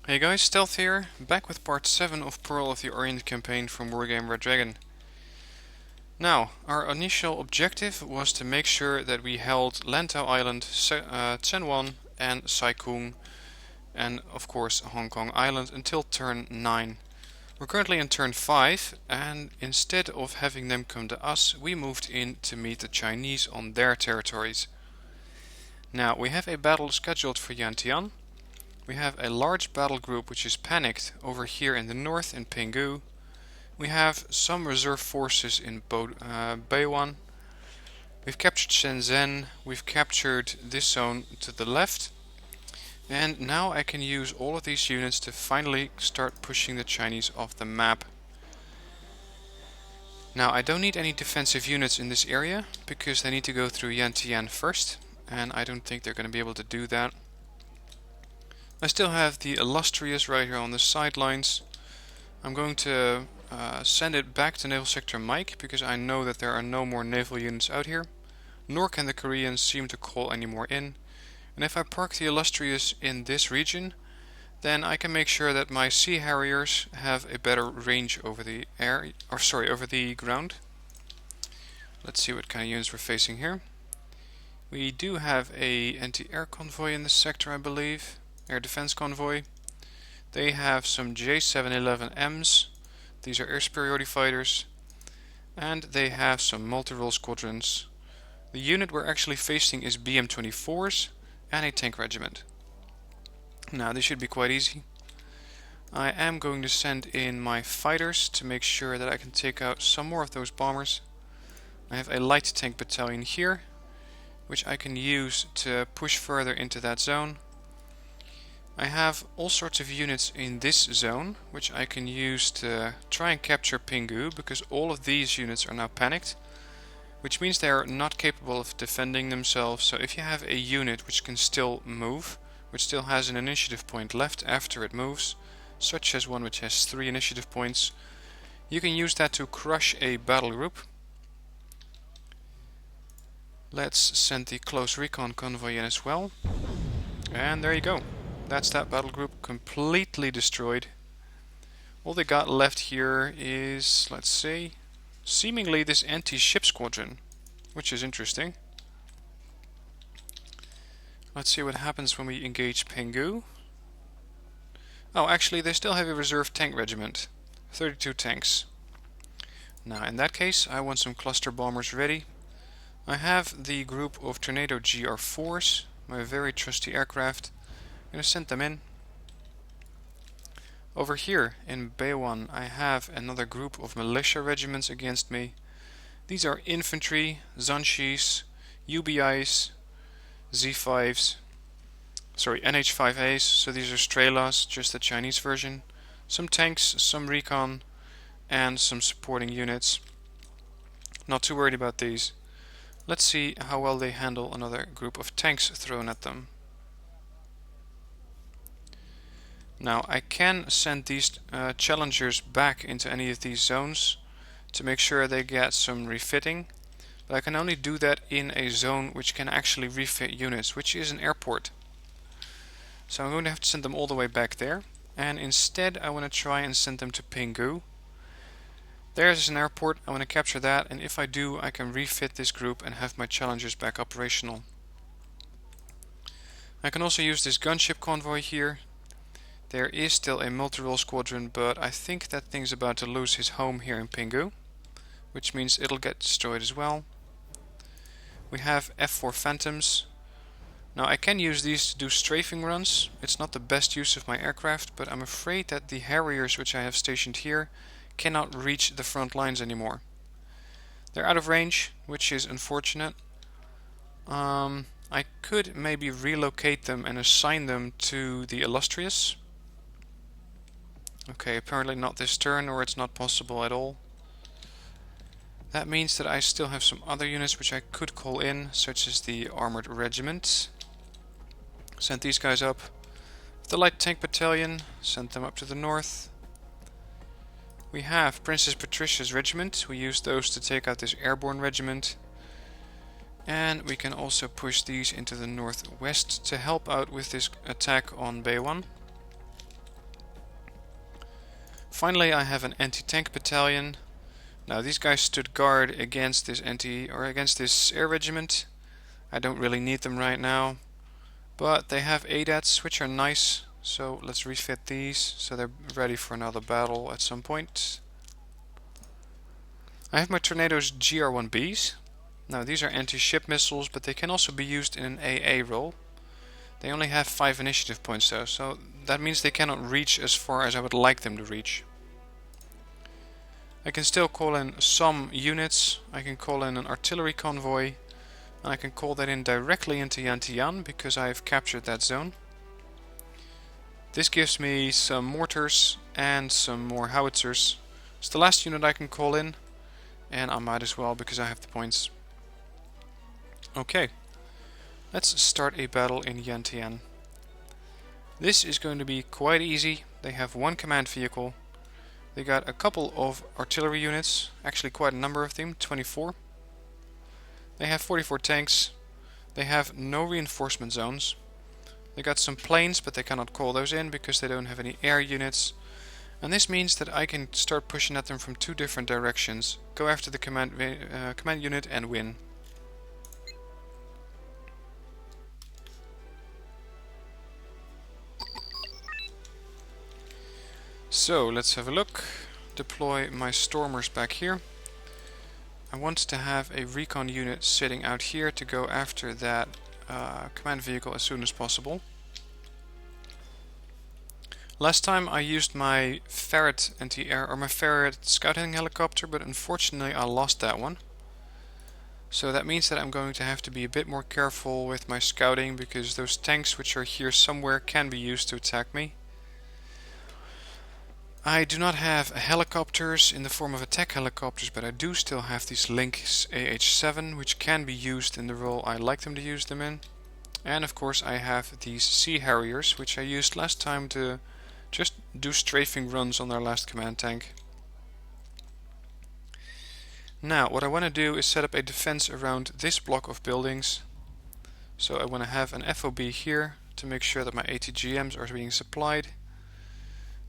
Hey guys, Stealth here, back with part 7 of Pearl of the Orient campaign from Wargame Red Dragon. Now, our initial objective was to make sure that we held Lantau Island, Tsenwan and Sai Kung, and of course Hong Kong Island until turn 9. We're currently in turn 5, and instead of having them come to us, we moved in to meet the Chinese on their territories. Now, we have a battle scheduled for Yan Tian. We have a large battle group which is panicked over here in the north in Penghu. We have some reserve forces in Beiwan. We've captured Shenzhen. We've captured this zone to the left. And now I can use all of these units to finally start pushing the Chinese off the map. Now I don't need any defensive units in this area because they need to go through Yan Tian first. And I don't think they're going to be able to do that. I still have the Illustrious right here on the sidelines. I'm going to send it back to Naval Sector Mike because I know that there are no more naval units out here, nor can the Koreans seem to call any more in. And if I park the Illustrious in this region, then I can make sure that my Sea Harriers have a better range over the air, over the ground. Let's see what kind of units we're facing here. We do have a anti-air convoy in this sector, I believe. Air defense convoy. They have some J711Ms. These are air superiority fighters. And they have some multi-role squadrons. The unit we're actually facing is BM-24s and a tank regiment. Now this should be quite easy. I am going to send in my fighters to make sure that I can take out some more of those bombers. I have a light tank battalion here, which I can use to push further into that zone. I have all sorts of units in this zone, which I can use to try and capture Penghu, because all of these units are now panicked, which means they are not capable of defending themselves. So if you have a unit which can still move, which still has an initiative point left after it moves, such as one which has 3 initiative points, you can use that to crush a battle group. Let's send the close recon convoy in as well. And there you go. That's that battle group completely destroyed. All they got left here is, let's see, seemingly this anti-ship squadron, which is interesting. Let's see what happens when we engage Penghu. Oh, actually they still have a reserve tank regiment. 32 tanks. Now in that case I want some cluster bombers ready. I have the group of Tornado GR4s, my very trusty aircraft. I'm going to send them in. Over here in Beiwan I have another group of militia regiments against me. These are infantry, Zanshis, UBIs, Z5s, NH5As, so these are Strelas, just the Chinese version. Some tanks, some recon, and some supporting units. Not too worried about these. Let's see how well they handle another group of tanks thrown at them. Now I can send these challengers back into any of these zones to make sure they get some refitting, but I can only do that in a zone which can actually refit units, which is an airport. So I'm going to have to send them all the way back there, and instead I want to try and send them to Penghu. There's an airport, I want to capture that, and if I do I can refit this group and have my challengers back operational. I can also use this gunship convoy here. There is still a multi-role squadron, but I think that thing's about to lose his home here in Penghu, which means it'll get destroyed as well. We have F4 Phantoms. Now I can use these to do strafing runs. It's not the best use of my aircraft, but I'm afraid that the Harriers which I have stationed here cannot reach the front lines anymore. They're out of range, which is unfortunate. I could maybe relocate them and assign them to the Illustrious. Okay, apparently not this turn, or it's not possible at all. That means that I still have some other units which I could call in, such as the Armored Regiment. Send these guys up. The Light Tank Battalion, send them up to the north. We have Princess Patricia's Regiment. We use those to take out this Airborne Regiment. And we can also push these into the northwest to help out with this attack on Beiwan. Finally, I have an anti-tank battalion. Now these guys stood guard against this against this air regiment. I don't really need them right now, but they have ADATs, which are nice. So let's refit these so they're ready for another battle at some point. I have my Tornadoes GR1Bs. Now these are anti-ship missiles, but they can also be used in an AA role. They only have 5 initiative points though, so that means they cannot reach as far as I would like them to reach. I can still call in some units. I can call in an artillery convoy, and I can call that in directly into Yan Tian because I have captured that zone. This gives me some mortars and some more howitzers. It's the last unit I can call in, and I might as well because I have the points. Okay, let's start a battle in Yan Tian. This is going to be quite easy. They have one command vehicle. They got a couple of artillery units, actually quite a number of them, 24. They have 44 tanks. They have no reinforcement zones. They got some planes, but they cannot call those in because they don't have any air units. And this means that I can start pushing at them from 2 different directions. Go after the command unit and win. So let's have a look. Deploy my stormers back here. I want to have a recon unit sitting out here to go after that command vehicle as soon as possible. Last time I used my ferret anti-air or my ferret scouting helicopter, but unfortunately I lost that one. So that means that I'm going to have to be a bit more careful with my scouting because those tanks which are here somewhere can be used to attack me. I do not have helicopters in the form of attack helicopters, but I do still have these Lynx AH-7 which can be used in the role I like them to use them in. And of course I have these Sea Harriers which I used last time to just do strafing runs on their last command tank. Now what I want to do is set up a defense around this block of buildings. So I want to have an FOB here to make sure that my ATGMs are being supplied.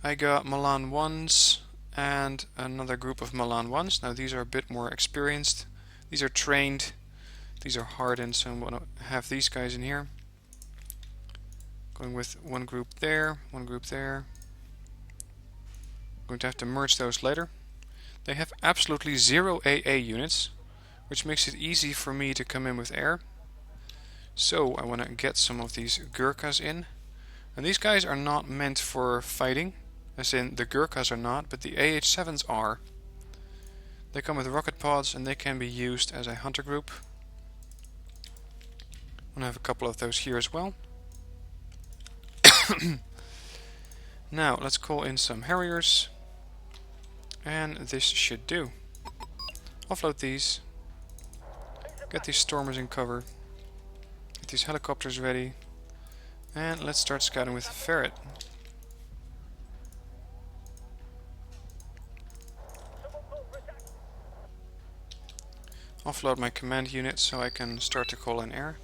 I got Milan 1s and another group of Milan 1s. Now these are a bit more experienced. These are trained. These are hardened, so I'm going to have these guys in here. Going with one group there, one group there. Going to have to merge those later. They have absolutely 0 AA units, which makes it easy for me to come in with air. So I want to get some of these Gurkhas in. And these guys are not meant for fighting. As in, the Gurkhas are not, but the AH-7s are. They come with rocket pods and they can be used as a hunter group. I'm going to have a couple of those here as well. Now, let's call in some Harriers. And this should do. Offload these. Get these stormers in cover. Get these helicopters ready. And let's start scouting with the ferret. Offload my command unit so I can start to call in air.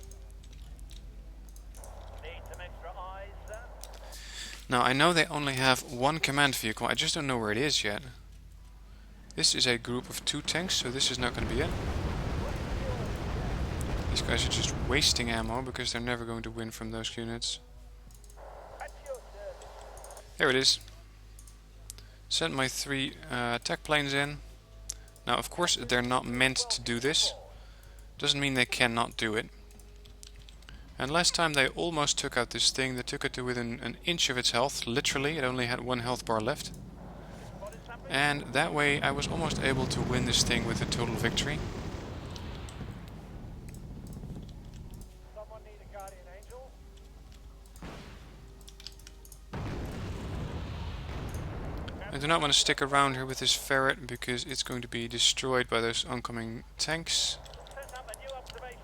Now I know they only have one command vehicle, I just don't know where it is yet. This is a group of 2 tanks, so this is not going to be it. These guys are just wasting ammo because they're never going to win from those units. There it is. Sent my 3 attack planes in. Now of course they're not meant to do this. Doesn't mean they cannot do it. And last time they almost took out this thing. They took it to within an inch of its health. Literally, it only had 1 health bar left. And that way I was almost able to win this thing with a total victory. I do not want to stick around here with this ferret because it's going to be destroyed by those oncoming tanks.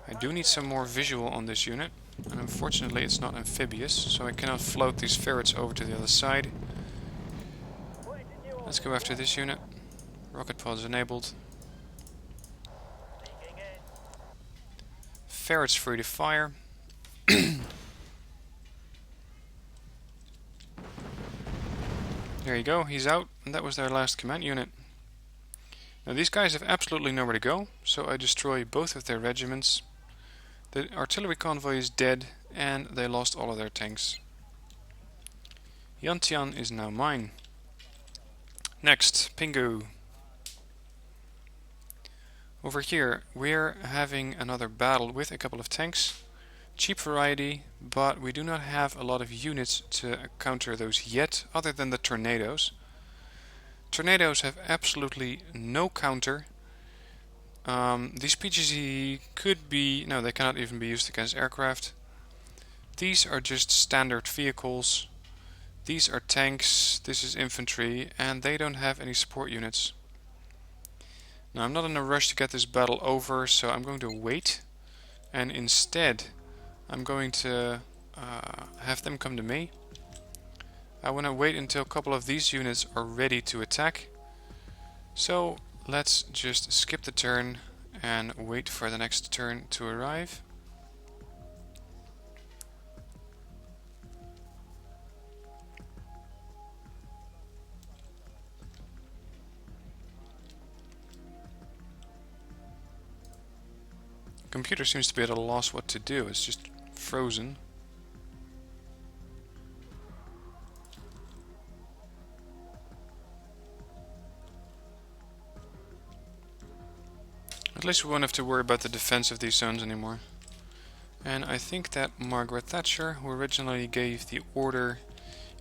I do need some more visual on this unit, and unfortunately it's not amphibious, so I cannot float these ferrets over to the other side. Let's go after this unit. Rocket pods enabled. Ferrets free to fire. There you go, he's out, and that was their last command unit. Now these guys have absolutely nowhere to go, so I destroy both of their regiments. The artillery convoy is dead, and they lost all of their tanks. Yan Tian is now mine. Next, Penghu. Over here, we're having another battle with a couple of tanks. Cheap variety, but we do not have a lot of units to counter those yet, other than the tornadoes. Tornadoes have absolutely no counter. These PGZ could be... no, they cannot even be used against aircraft. These are just standard vehicles. These are tanks, this is infantry, and they don't have any support units. Now I'm not in a rush to get this battle over, so I'm going to wait. And instead, I'm going to have them come to me. I want to wait until a couple of these units are ready to attack. So let's just skip the turn and wait for the next turn to arrive. The computer seems to be at a loss what to do, it's just frozen. At least we won't have to worry about the defense of these zones anymore. And I think that Margaret Thatcher, who originally gave the order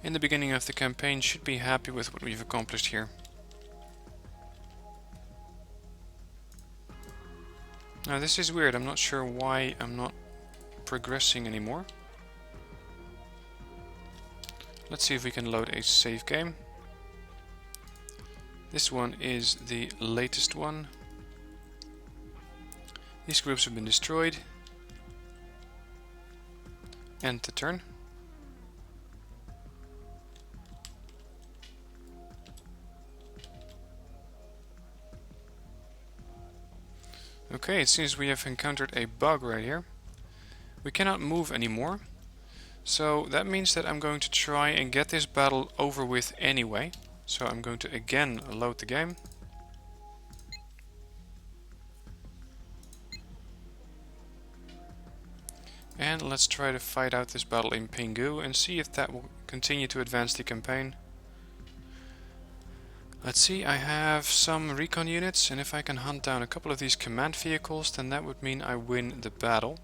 in the beginning of the campaign, should be happy with what we've accomplished here. Now this is weird, I'm not sure why I'm not progressing anymore. Let's see if we can load a save game. This one is the latest one. These groups have been destroyed. End the turn. Okay, it seems we have encountered a bug right here. We cannot move anymore. So that means that I'm going to try and get this battle over with anyway. So I'm going to again load the game. And let's try to fight out this battle in Penghu and see if that will continue to advance the campaign. Let's see, I have some recon units, and if I can hunt down a couple of these command vehicles, then that would mean I win the battle.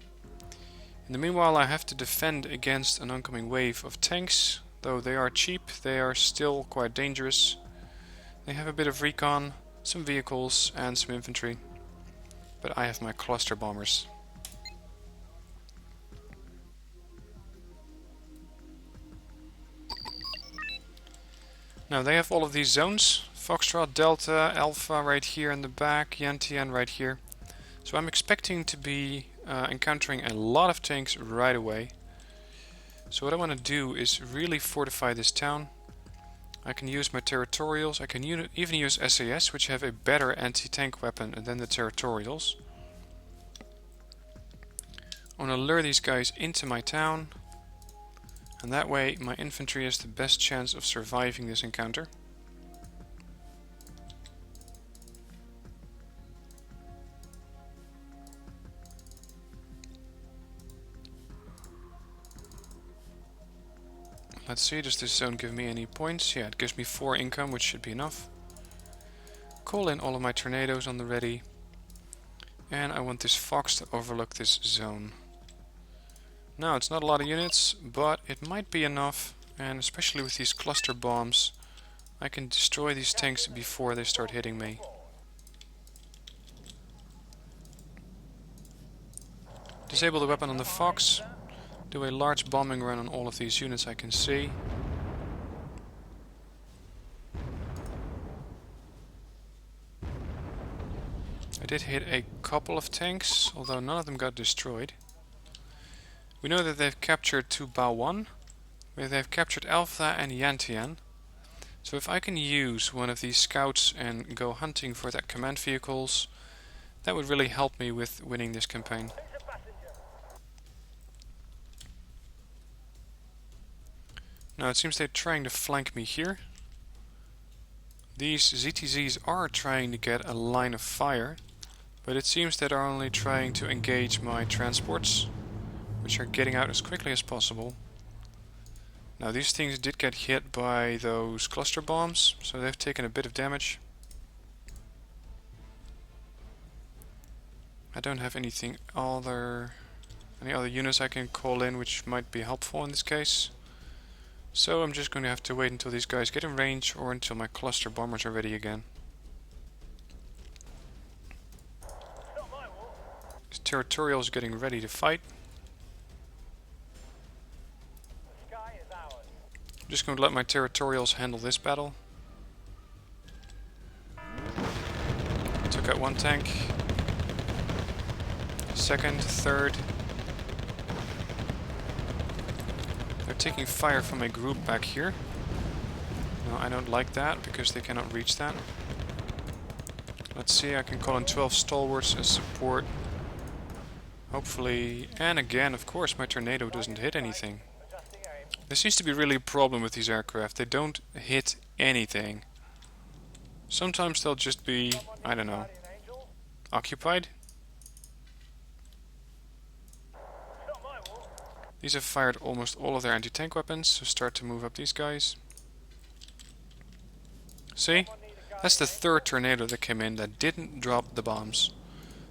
In the meanwhile, I have to defend against an oncoming wave of tanks. Though they are cheap, they are still quite dangerous. They have a bit of recon, some vehicles and some infantry. But I have my cluster bombers. Now they have all of these zones. Foxtrot, Delta, Alpha right here in the back, Yan Tian right here. So I'm expecting to be encountering a lot of tanks right away. So what I want to do is really fortify this town. I can use my territorials, I can even use SAS, which have a better anti-tank weapon than the territorials. I want to lure these guys into my town, and that way my infantry has the best chance of surviving this encounter. Let's see, does this zone give me any points? Yeah, it gives me 4 income, which should be enough. Call in all of my tornadoes on the ready. And I want this fox to overlook this zone. Now, it's not a lot of units, but it might be enough. And especially with these cluster bombs, I can destroy these tanks before they start hitting me. Disable the weapon on the fox. Do a large bombing run on all of these units I can see. I did hit a couple of tanks, although none of them got destroyed. We know that they've captured 2 Bao 1, where they've captured Alpha and Yan Tian. So if I can use one of these scouts and go hunting for their command vehicles, that would really help me with winning this campaign. Now it seems they're trying to flank me here. These ZTZs are trying to get a line of fire, but it seems that they're only trying to engage my transports, which are getting out as quickly as possible. Now these things did get hit by those cluster bombs, so they've taken a bit of damage. I don't have any other units I can call in which might be helpful in this case. So I'm just going to have to wait until these guys get in range or until my cluster bombers are ready again. This territorial is getting ready to fight. I'm just going to let my territorials handle this battle. Took out one tank. Second, third. They're taking fire from a group back here. No, I don't like that because they cannot reach that. Let's see, I can call in 12 stalwarts as support. Hopefully, and again, of course, my tornado doesn't hit anything. There seems to be really a problem with these aircraft. They don't hit anything. Sometimes they'll just be, I don't know, occupied. These have fired almost all of their anti-tank weapons, so start to move up these guys. See? That's the third tornado that came in that didn't drop the bombs.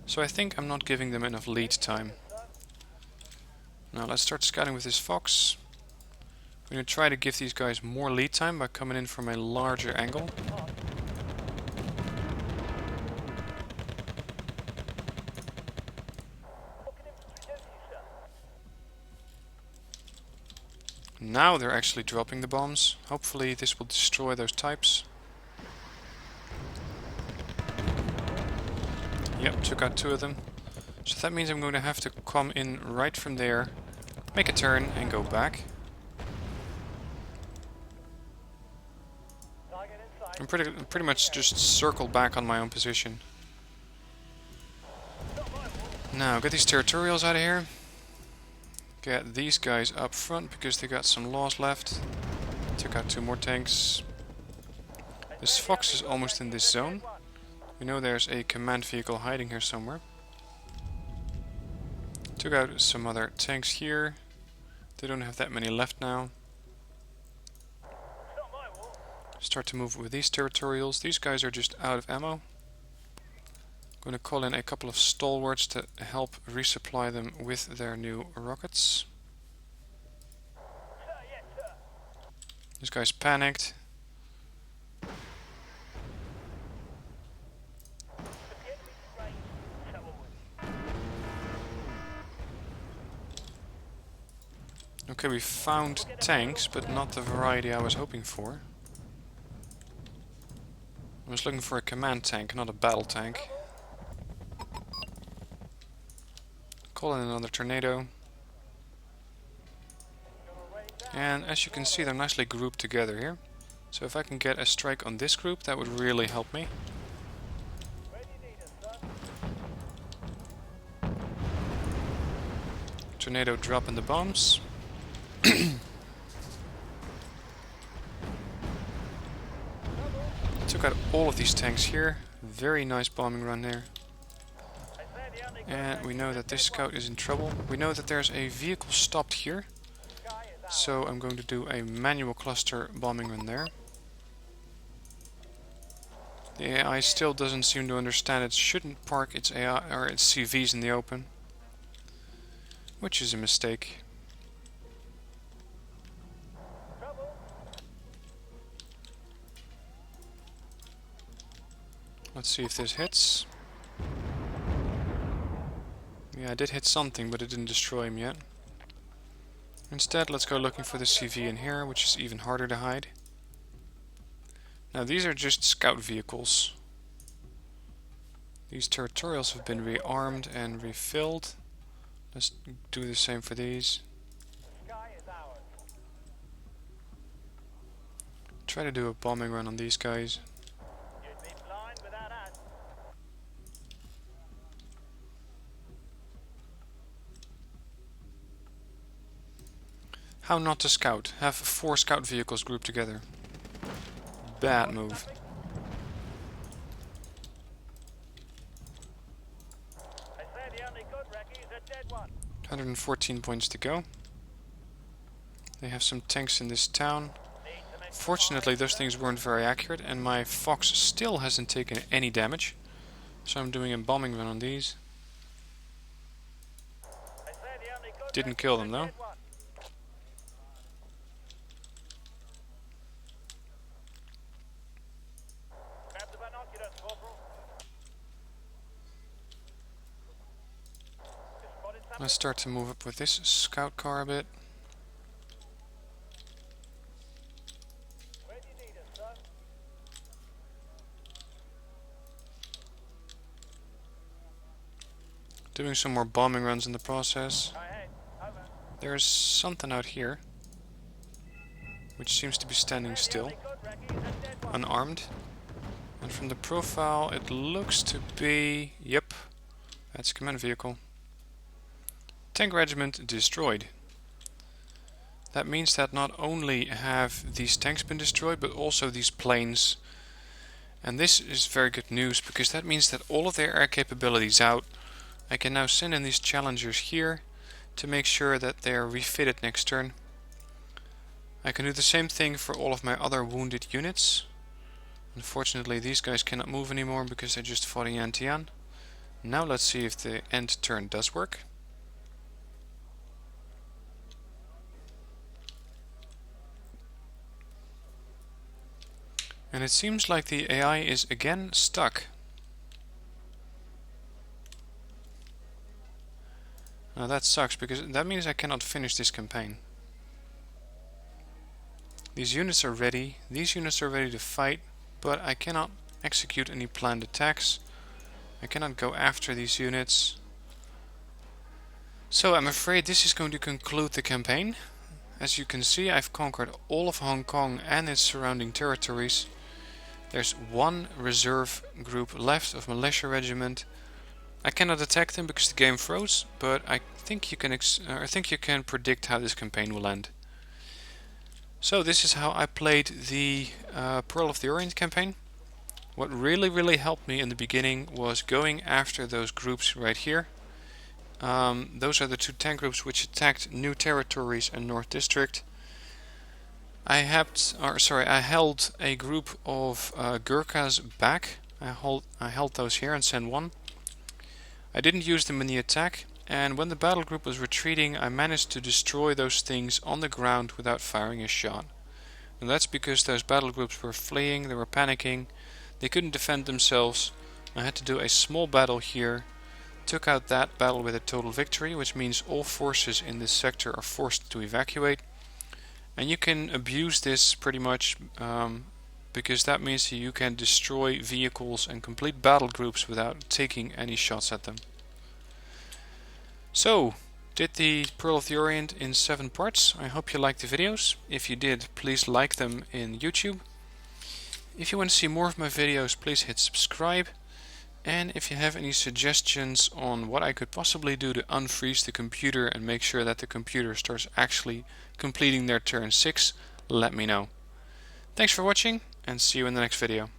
So I think I'm not giving them enough lead time. Now let's start scouting with this Fox. I'm going to try to give these guys more lead time by coming in from a larger angle. Now they're actually dropping the bombs. Hopefully this will destroy those types. Yep, took out two of them. So that means I'm going to have to come in right from there, make a turn and go back. I'm pretty much just circle back on my own position. Now get these territorials out of here. Get these guys up front because they got some loss left. Took out two more tanks. This Fox is almost in this zone. We know there's a command vehicle hiding here somewhere. Took out some other tanks here. They don't have that many left now. Start to move with these territorials. These guys are just out of ammo. Going to call in a couple of stalwarts to help resupply them with their new rockets. This guy's panicked. Okay, we found tanks, but not the variety I was hoping for. I was looking for a command tank, not a battle tank. Call in another tornado. And as you can see, they're nicely grouped together here. So if I can get a strike on this group, that would really help me. Tornado dropping the bombs. Took out all of these tanks here. Very nice bombing run there. And we know that this scout is in trouble. We know that there's a vehicle stopped here. So I'm going to do a manual cluster bombing run there. The AI still doesn't seem to understand it shouldn't park its AI or its CVs in the open, which is a mistake. Let's see if this hits. Yeah, I did hit something, but it didn't destroy him yet. Instead, let's go looking for the CV in here, which is even harder to hide. Now, these are just scout vehicles. These territorials have been rearmed and refilled. Let's do the same for these. Try to do a bombing run on these guys. How not to scout? Have 4 scout vehicles grouped together. Bad move. 114 points to go. They have some tanks in this town. Fortunately, those things weren't very accurate, and my fox still hasn't taken any damage. So I'm doing a bombing run on these. Didn't kill them though. Let's start to move up with this scout car a bit. Doing some more bombing runs in the process. There's something out here, which seems to be standing still, unarmed. And from the profile it looks to be, yep, that's a command vehicle. Tank regiment destroyed. That means that not only have these tanks been destroyed, but also these planes. And this is very good news, because that means that all of their air capabilities out. I can now send in these challengers here to make sure that they are refitted next turn. I can do the same thing for all of my other wounded units. Unfortunately, these guys cannot move anymore because they just fought a Yan Tian. Now let's see if the end turn does work. And it seems like the AI is again stuck. Now that sucks, because that means I cannot finish this campaign. These units are ready, these units are ready to fight, but I cannot execute any planned attacks. I cannot go after these units. So I'm afraid this is going to conclude the campaign. As you can see, I've conquered all of Hong Kong and its surrounding territories. There's one reserve group left of militia regiment. I cannot attack them because the game froze, but I think you can predict how this campaign will end. So this is how I played the Pearl of the Orient campaign. What really helped me in the beginning was going after those groups right here. Those are the two tank groups which attacked New Territories and North District. I held a group of Gurkhas back. I held those here in San Juan. I didn't use them in the attack, and when the battle group was retreating, I managed to destroy those things on the ground without firing a shot. And that's because those battle groups were fleeing, they were panicking, they couldn't defend themselves. I had to do a small battle here, took out that battle with a total victory, which means all forces in this sector are forced to evacuate. And you can abuse this pretty much, because that means you can destroy vehicles and complete battle groups without taking any shots at them. So, did the Pearl of the Orient in 7 parts. I hope you liked the videos. If you did, please like them in YouTube. If you want to see more of my videos, please hit subscribe. And if you have any suggestions on what I could possibly do to unfreeze the computer and make sure that the computer starts actually completing their turn 6, let me know. Thanks for watching, and see you in the next video.